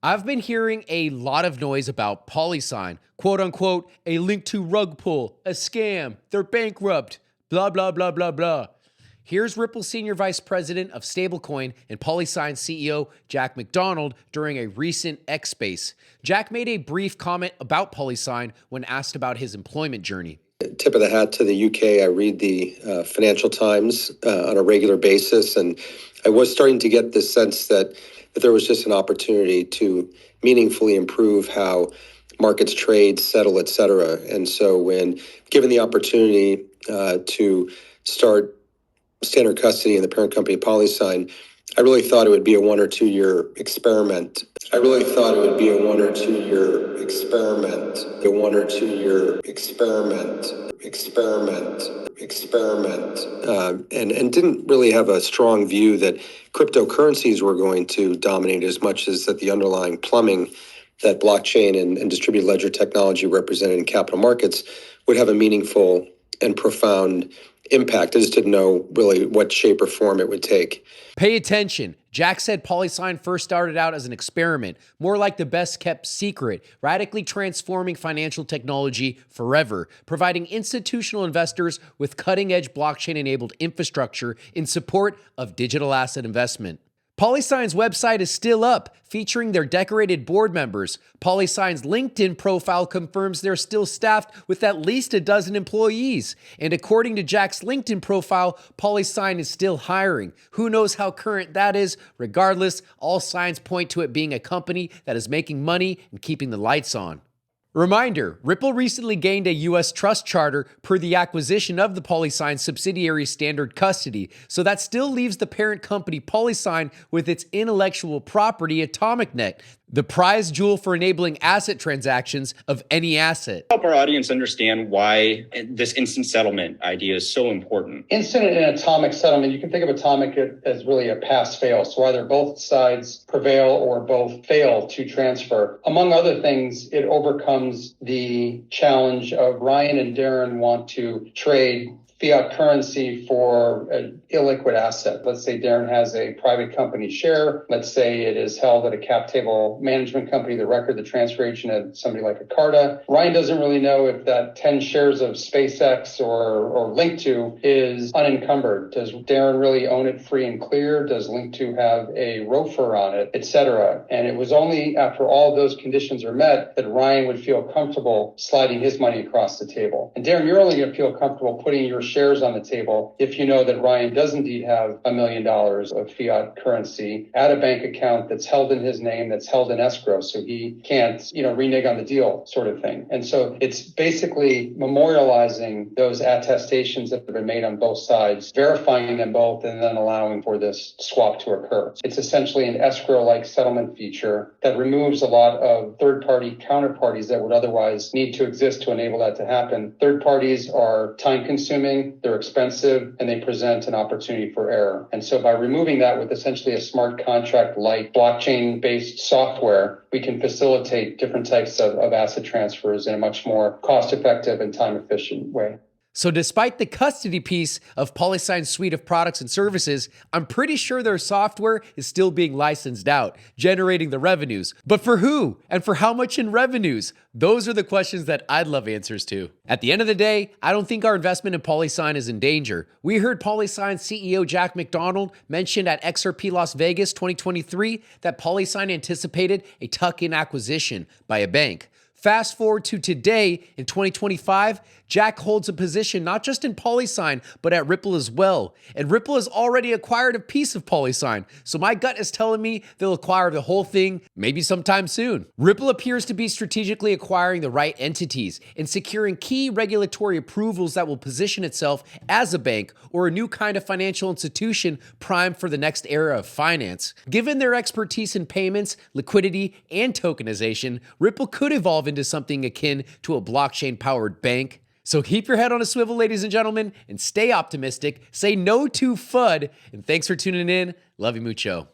I've been hearing a lot of noise about PolySign, quote unquote, a Linqto rug pull, a scam, they're bankrupt, blah, blah, blah, blah, blah. Here's Ripple Senior Vice President of Stablecoin and PolySign CEO Jack McDonald during a recent X Space. Jack made a brief comment about PolySign when asked about his employment journey. Tip of the hat to the UK. I read the Financial Times on a regular basis, and I was starting to get this sense that there was just an opportunity to meaningfully improve how markets trade, settle, et cetera. And so when given the opportunity to start standard custody in the parent company PolySign, I really thought it would be a 1 or 2 year experiment. A 1 or 2 year experiment. And didn't really have a strong view that cryptocurrencies were going to dominate as much as that the underlying plumbing that blockchain and distributed ledger technology represented in capital markets would have a meaningful and profound impact. I just didn't know really what shape or form it would take. Pay attention. Jack said PolySign first started out as an experiment, more like the best kept secret, radically transforming financial technology forever, providing institutional investors with cutting-edge blockchain-enabled infrastructure in support of digital asset investment. PolySign's website is still up, featuring their decorated board members. PolySign's LinkedIn profile confirms they're still staffed with at least a dozen employees. And according to Jack's LinkedIn profile, PolySign is still hiring. Who knows how current that is? Regardless, all signs point to it being a company that is making money and keeping the lights on. Reminder, Ripple recently gained a U.S. trust charter per the acquisition of the PolySign subsidiary Standard Custody, so that still leaves the parent company PolySign with its intellectual property AtomicNet, the prize jewel for enabling asset transactions of any asset. Help our audience understand why this instant settlement idea is so important. Instant and atomic settlement, you can think of atomic as really a pass-fail. So either both sides prevail or both fail to transfer. Among other things, it overcomes the challenge of Ryan and Darren want to trade fiat currency for an illiquid asset. Let's say Darren has a private company share. Let's say it is held at a cap table management company, the record, the transfer agent at somebody like a Carta. Ryan doesn't really know if that 10 shares of SpaceX or Linqto is unencumbered. Does Darren really own it free and clear? Does Linqto have a ROFR on it, etc.? And it was only after all of those conditions are met that Ryan would feel comfortable sliding his money across the table. And Darren, you're only going to feel comfortable putting your shares on the table if you know that Ryan does indeed have $1 million of fiat currency at a bank account that's held in his name, that's held in escrow, so he can't, renege on the deal sort of thing. And so it's basically memorializing those attestations that have been made on both sides, verifying them both, and then allowing for this swap to occur. It's essentially an escrow-like settlement feature that removes a lot of third-party counterparties that would otherwise need to exist to enable that to happen. Third parties are time-consuming, they're expensive, and they present an opportunity for error. And so by removing that with essentially a smart contract-like blockchain-based software, we can facilitate different types of asset transfers in a much more cost-effective and time-efficient way. So despite the custody piece of PolySign's suite of products and services, I'm pretty sure their software is still being licensed out, generating the revenues. But for who? And for how much in revenues? Those are the questions that I'd love answers to. At the end of the day, I don't think our investment in PolySign is in danger. We heard PolySign CEO Jack McDonald mention at XRP Las Vegas 2023 that PolySign anticipated a tuck-in acquisition by a bank. Fast forward to today, in 2025, Jack holds a position not just in PolySign, but at Ripple as well. And Ripple has already acquired a piece of PolySign, so my gut is telling me they'll acquire the whole thing maybe sometime soon. Ripple appears to be strategically acquiring the right entities and securing key regulatory approvals that will position itself as a bank or a new kind of financial institution primed for the next era of finance. Given their expertise in payments, liquidity, and tokenization, Ripple could evolve into something akin to a blockchain-powered bank. So keep your head on a swivel, ladies and gentlemen, and stay optimistic. Say no to FUD, and thanks for tuning in. Love you mucho.